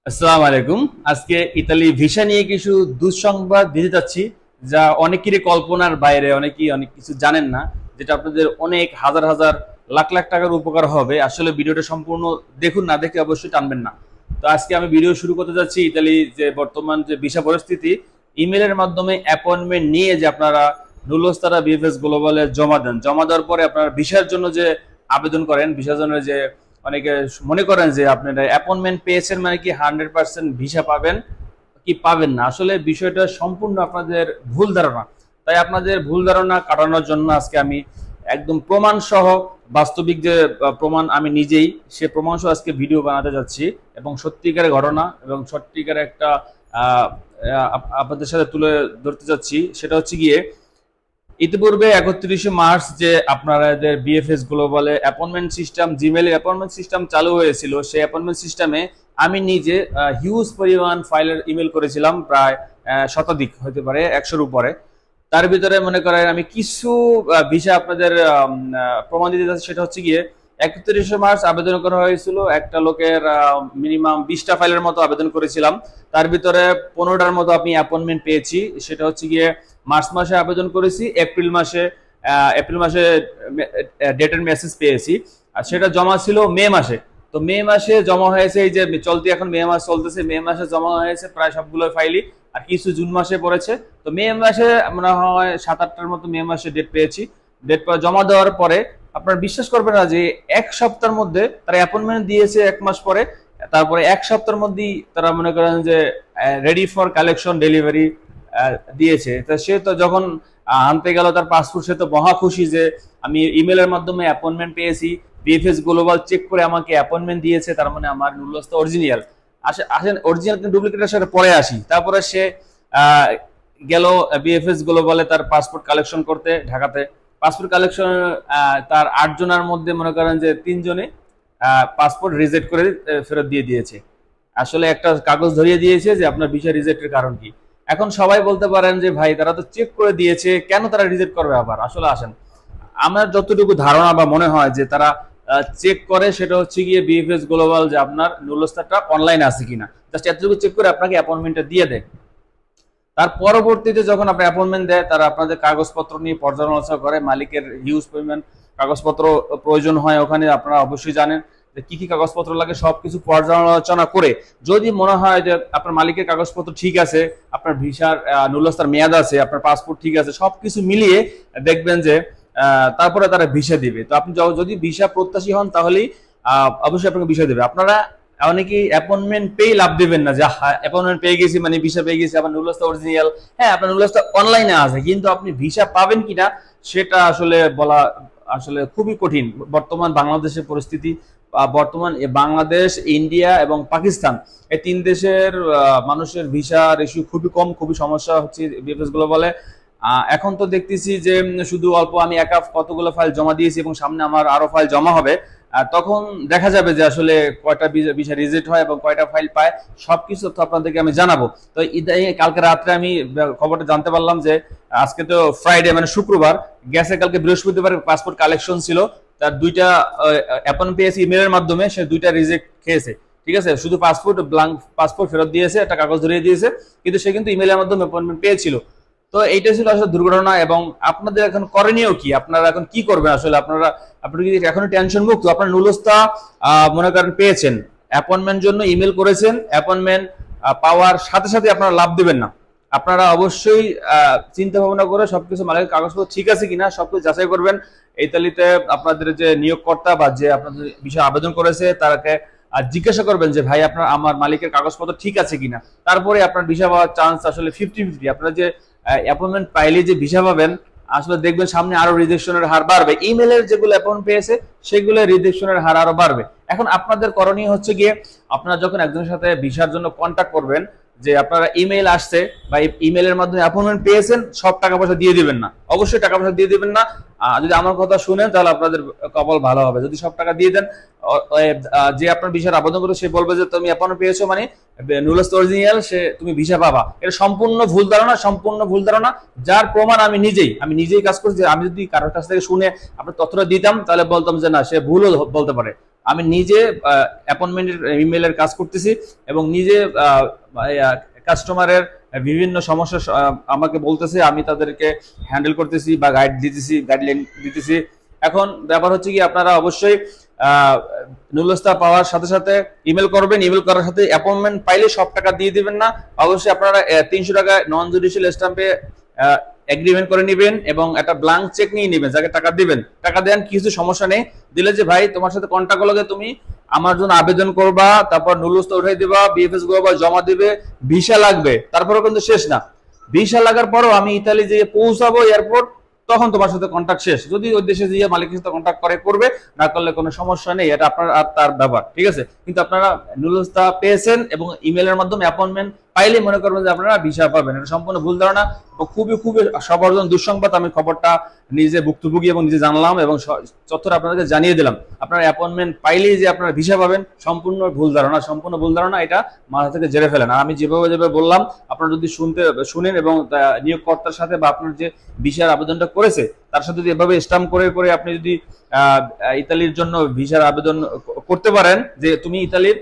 আসসালামু আলাইকুম। আজকে ইতালি ভিসা নিয়ে কিছু দুঃসংবাদ দিতে যাচ্ছি, যা অনেকেরই কল্পনার বাইরে। অনেকেই অনেক কিছু জানেন না, যেটা আপনাদের অনেক হাজার হাজার লাখ লাখ টাকার উপকার হবে। আসলে ভিডিওটা সম্পূর্ণ দেখুন, না দেখে অবশ্যই টানবেন না। তো আজকে আমি ভিডিও শুরু করতে যাচ্ছি ইতালি যে বর্তমান যে ভিসা পরিস্থিতি। ইমেলের মাধ্যমে অ্যাপয়েন্টমেন্ট নিয়ে যে আপনারা নুলস্তারা বিএফএস গ্লোবালে জমা দেন, জমা দেওয়ার পরে আপনারা ভিসার জন্য যে আবেদন করেন, ভিসার জন্য যে অনেকে মনে করেন যে আপনারা অ্যাপয়েন্টমেন্ট পেয়েছেন মানে কি 100% ভিসা পাবেন কি পাবেন না। আসলে বিষয়টা সম্পূর্ণ আপনাদের ভুল ধারণা। তাই আপনাদের ভুল ধারণা কাটানোর জন্য আজকে আমি একদম প্রমাণ সহ, বাস্তবিক যে প্রমাণ আমি নিজেই, সে প্রমাণ সহ আজকে ভিডিও বানাতে যাচ্ছি এবং সত্যিকারের ঘটনা এবং সত্যিকারের একটা আপনাদের সাথে তুলে ধরতে যাচ্ছি। সেটা হচ্ছে গিয়ে ইতিপূর্বে 31 মার্চ যে আপনাদের বিএফএস গ্লোবালে অ্যাপয়েন্টমেন্ট সিস্টেম, জিমেইলের অ্যাপয়েন্টমেন্ট সিস্টেম চালু হয়েছিল, সেই অ্যাপয়েন্টমেন্ট সিস্টেমে আমি নিজে হিউজ পরিমাণ ফাইলের ইমেল করেছিলাম, প্রায় শতাধিক হতে পারে, 100-র উপরে। তার ভিতরে মনে করেন আমি কিছু ভিসা আপনাদের প্রমাণ দিতে চাচ্ছি। সেটা হচ্ছে গিয়ে 31 মার্চ আবেদন করা হয়েছিল একটা লোকের মিনিমাম 20টা ফাইলের মতো আবেদন করেছিলাম। তার ভিতরে 15টার মতো আমি অ্যাপয়েন্টমেন্ট পেয়েছি। সেটা হচ্ছে গিয়ে মার্চ মাসে আবেদন করেছি, এপ্রিল মাসে ডেটের মেসেজ পেয়েছি, আর সেটা জমা ছিল মে মাসে। তো মে মাসে জমা হয়েছে, এই যে চলতি এখন মে মাস চলতেছে, মে মাসে জমা হয়েছে প্রায় সবগুলো ফাইলই, আর কিছু জুন মাসে পড়েছে। তো মে মাসে মনে হয় 7-8টার মতো মে মাসে ডেট পেয়েছি। ডেট জমা দেওয়ার পরে আপনারা বিশ্বাস করবেন না যে এক সপ্তাহের মধ্যে তারা অ্যাপয়েন্টমেন্ট দিয়েছে, 1 মাস পরে। তারপরে 1 সপ্তাহের মধ্যেই তারা মনে করেন যে রেডি ফর কালেকশন ডেলিভারি দিয়েছে। তা সে তো যখন আনতে গেল তার পাসপোর্ট, সে তো মহা খুশি যে আমি ইমেলের মাধ্যমে অ্যাপয়েন্টমেন্ট পেয়েছি, বিএফএস গ্লোবাল চেক করে আমাকে অ্যাপয়েন্টমেন্ট দিয়েছে, তার মানে আমার নুলস্তা অরিজিনাল। আসেন অরিজিনাল ডুপ্লিকেটের সাথে পরে আসি। তারপরে সে গেল বিএফএস গ্লোবালে তার পাসপোর্ট কালেকশন করতে ঢাকাতে। পাসপোর্ট কালেকশন তার 8 জনের মধ্যে মনে করেন যে 3 জনে পাসপোর্ট রিজেক্ট করে ফেরত দিয়ে দিয়েছে। আসলে একটা কাগজ ধরিয়ে দিয়েছে যে আপনার ভিসা রিজেক্টের কারণ কি। এখন সবাই বলতে পারেন যে ভাই তারা তো চেক করে দিয়েছে, কেন তারা রিজেক্ট করবে আবার। আসলে আসেন, আমার যতটুকু ধারণা বা মনে হয় যে তারা চেক করে, সেটা হচ্ছে গিয়ে বিএফএস গ্লোবাল যে আপনার নুলস্তারটা অনলাইনে আছে কিনা, জাস্ট এতটুকু চেক করে আপনাকে অ্যাপয়েন্টমেন্টটা দিয়ে দেয়। তার পরবর্তীতে যখন আপনি অ্যাপয়েন্টমেন্ট দেয়, তারা আপনাদের কাগজপত্র নিয়ে পর্যালোচনা করে। মালিকের হিউজ পরিমাণ কাগজপত্র প্রয়োজন হয় ওখানে, আপনারা অবশ্যই জানেন যে কি কি কাগজপত্র লাগে। সবকিছু পর্যালোচনা করে যদি মনে হয় যে আপনার মালিকের কাগজপত্র ঠিক আছে, আপনার ভিসার নুলস্তার মেয়াদ আছে, আপনার পাসপোর্ট ঠিক আছে, সবকিছু মিলিয়ে দেখবেন যে তারপরে তারা ভিসা দিবে। তো আপনি যদি ভিসা প্রত্যাশী হন তাহলেই অবশ্যই আপনাকে ভিসা দেবে। আপনারা অনেকেই অ্যাপয়েন্টমেন্ট পেয়ে লাভ দেবেন না, যে অ্যাপয়েন্টমেন্ট পেয়ে গেছি মানে ভিসা পেয়ে গেছি, আবার নুলস্তা অরিজিনাল। হ্যাঁ, আপনার নুলস্তা অনলাইনে আছে, কিন্তু আপনি ভিসা পাবেন কিনা সেটা আসলে বলা আসলে খুবই কঠিন। বর্তমান বাংলাদেশের পরিস্থিতি, বর্তমান বাংলাদেশ, ইন্ডিয়া এবং পাকিস্তান, এই 3 দেশের মানুষের ভিসা রেশিও খুবই কম, খুবই সমস্যা হচ্ছে বিএফএস গ্লোবালে। এখন তো দেখতেছি যে শুধু অল্প, আমি একা কতগুলো ফাইল জমা দিয়েছি এবং সামনে আমার আরো ফাইল জমা হবে। তখন দেখা যাবে যে আসলে কয়টা ভিসা রিজেক্ট হয় এবং কয়টা ফাইল পায়, সবকিছু তো আপনাদেরকে আমি জানাবো। তো কালকে রাত্রে আমি খবরটা জানতে পারলাম যে আজকে তো ফ্রাইডে মানে শুক্রবার গেছে, কালকে বৃহস্পতিবার পাসপোর্ট কালেকশন ছিল, তার 2টা অ্যাপয়েন্টমেন্ট পেয়েছে ইমেলের মাধ্যমে, সে 2টা রিজেক্ট খেয়েছে। ঠিক আছে, শুধু ব্ল্যাঙ্ক পাসপোর্ট ফেরত দিয়েছে, একটা কাগজ ধরিয়ে দিয়েছে, কিন্তু সে কিন্তু ইমেলের মাধ্যমে অ্যাপয়েন্টমেন্ট পেয়েছিল। তো এইটা ছিল আসলে দুর্ঘটনা। এবং আপনাদের এখন করণীয় কি, আপনারা এখন কি করবেন আসলে? আপনি যদি এখনো টেনশন মুক্ত, আপনার নুলস্তা মনে করেন পেয়েছেন, অ্যাপয়েন্টমেন্ট জন্য ইমেল করেছেন, অ্যাপয়েন্টমেন্ট পাওয়ার সাথে সাথে আপনারা লাভ দেবেন না। আপনারা অবশ্যই চিন্তা ভাবনা করে সবকিছু মালিকের কাগজপত্র ঠিক আছে কিনা সবকিছু যাচাই করবেন। ইতালিতে আপনাদের যে নিয়োগকর্তা বা যে আপনাদের বিষয়ে আবেদন করেছে তাকে জিজ্ঞাসা করবেন যে ভাই আপনার আমার মালিকের কাগজপত্র ঠিক আছে কিনা। তারপরে আপনার ভিসা পাওয়ার চান্স আসলে 50-50। আপনারা যে অ্যাপয়েন্টমেন্ট পাইলে যে ভিসা পাবেন, আসলে দেখবেন সামনে আরো রিজেকশনের হার বাড়বে। ইমেলের যেগুলো অ্যাপয়েন্টমেন্ট পেয়েছে সেগুলো রিজেকশনের হার আরো বাড়বে। এখন আপনাদের করণীয় হচ্ছে গিয়ে, আপনারা যখন একজনের সাথে ভিসার জন্য কন্ট্যাক্ট করবেন, যে আপনারা ইমেল আসছে বা ইমেলের মাধ্যমে অ্যাপয়েন্টমেন্ট পেয়েছেন, সব টাকা পয়সা দিয়ে দিবেন না, অবশ্যই টাকা পয়সা দিয়ে দিবেন না। যদি আমার কথা শুনেন তাহলে আপনাদের কপাল ভালো হবে। যদি সব টাকা দিয়ে দেন, যে আপনার ভিসার আবেদন করে সে বলবে যে তুমি অ্যাপয়েন্টমেন্ট পেয়েছো মানে নুলস্তা অরিজিনাল, সে তুমি ভিসা পাবা। এটা সম্পূর্ণ ভুল ধারণা, সম্পূর্ণ ভুল ধারণা, যার প্রমাণ আমি নিজেই কাজ করছি। আমি যদি কারোর কাছ থেকে শুনে আপনার তথ্যটা দিতাম তাহলে বলতাম যে না, সে ভুলও বলতে পারে। আমি নিজে অ্যাপয়েন্টমেন্টের ইমেলের কাজ করতেছি এবং নিজে কাস্টমারের বিভিন্ন সমস্যা আমাকে বলতেছে, আমি তাদেরকে হ্যান্ডেল করতেছি বা গাইডলাইন দিতেছি। এখন ব্যাপার হচ্ছে কি, আপনারা অবশ্যই নুলস্তা পাওয়ার সাথে সাথে ইমেল করবেন, ইমেল করার সাথে অ্যাপয়েন্টমেন্ট পাইলে সব টাকা দিয়ে দিবেন না। অবশ্যই আপনারা 300 টাকা নন জুডিশিয়াল স্ট্যাম্পে এগ্রিমেন্ট করে নেবেন এবং একটা ব্ল্যাঙ্ক চেক নিয়ে নেবেন, যাকে টাকা দিবেন। টাকা দেন, কিছু সমস্যা নেই, দিলে যে ভাই তোমার সাথে কন্ট্যাক্ট হলে তুমি আমার জন্য আবেদন করবা, তারপর নুলস্তা উঠাই দিবা, বিএফএস করবা, জমা দিবে, ভিসা লাগবে, তারপরেও কিন্তু শেষ না। ভিসা লাগার পরও আমি ইতালি যেয়ে পৌঁছাবো এয়ারপোর্ট, তখন তোমার সাথে কন্ট্যাক্ট শেষ। যদি ওই দেশে গিয়ে মালিকের সাথে কন্ট্যাক্ট করবে, না করলে কোনো সমস্যা নেই, এটা আপনার আর তার ব্যাপার, ঠিক আছে। কিন্তু আপনারা নুলস্তা পেয়েছেন এবং ইমেলের মাধ্যমে অ্যাপয়েন্টমেন্ট পাইলে মনে করবেন যে আপনারা ভিসা পাবেন, এটা সম্পূর্ণ ভুল ধারণা। খুবই খুবই সবার জন্য দুঃসংবাদ। আমি খবরটা নিজে ভুক্তভোগী এবং নিজে জানলাম এবং তথ্যটা আপনাদেরকে জানিয়ে দিলাম। আপনারা অ্যাপয়েন্টমেন্ট পাইলেই যে আপনারা ভিসা পাবেন, সম্পূর্ণ ভুল ধারণা, সম্পূর্ণ ভুল ধারণা। এটা মাথা থেকে জেরে ফেলেন। আমি যেভাবে বললাম, আপনারা যদি শুনেন এবং নিয়োগকর্তার সাথে বা আপনার যে ভিসার আবেদনটা করেছে তার সাথে যদি এভাবে স্ট্যাম্প করে আপনি যদি ইতালির জন্য ভিসার আবেদন করতে পারেন, যে তুমি ইতালির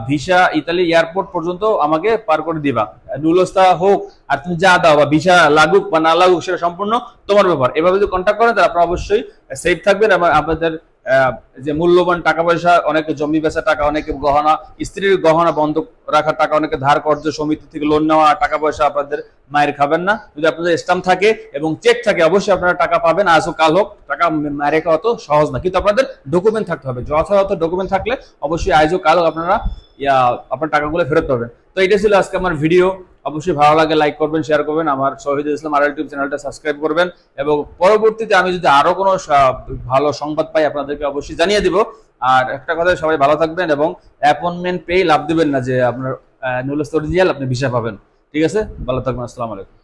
ভিসা ইতালি এয়ারপোর্ট পর্যন্ত আমাকে পার করে দিবা, নুলস্তা হোক আর তুমি যা দাও, বা ভিসা লাগুক বা না লাগুক সেটা সম্পূর্ণ তোমার ব্যাপার। এভাবে যদি কন্ট্যাক্ট করেন তাহলে আপনারা অবশ্যই সেফ থাকবেন এবং আপনাদের যে মূল্যবান টাকা পয়সা, অনেকে জমি বেচা টাকা, অনেকে গহনা, স্ত্রীর গহনা বন্ধক রাখার টাকা, অনেকে ধার কর্জ সমিতি থেকে লোন নেওয়া টাকা পয়সা আপনাদের মায়ের খাবেন না। যদি আপনাদের স্ট্যাম্প থাকে এবং চেক থাকে, অবশ্যই আপনারা টাকা পাবেন, আজ হোক কাল হোক। টাকা মায়ের খাওয়া অত সহজ না, কিন্তু আপনাদের ডকুমেন্ট থাকতে হবে, যথাযথ ডকুমেন্ট থাকলে অবশ্যই আজ হোক কাল হোক আপনারা আপনার টাকাগুলো ফেরত পাবেন। তো এটা ছিল আজকে আমার ভিডিও। অবশ্যই ভালো লাগে লাইক করবেন, শেয়ার করবেন, আমার শহীদুল ইসলাম আর ইউটিউব চ্যানেলটা সাবস্ক্রাইব করবেন এবং পরবর্তীতে আমি যদি আরো কোনো ভালো সংবাদ পাই আপনাদেরকে অবশ্যই জানিয়ে দিব। আর একটা কথা, সবাই ভালো থাকবেন এবং অ্যাপয়েন্টমেন্ট পেয়ে লাভ দিবেন না যে আপনার নুলস্তা অরিজিনাল আপনি ভিসা পাবেন। ঠিক আছে, ভালো থাকবেন, আসসালামু আলাইকুম।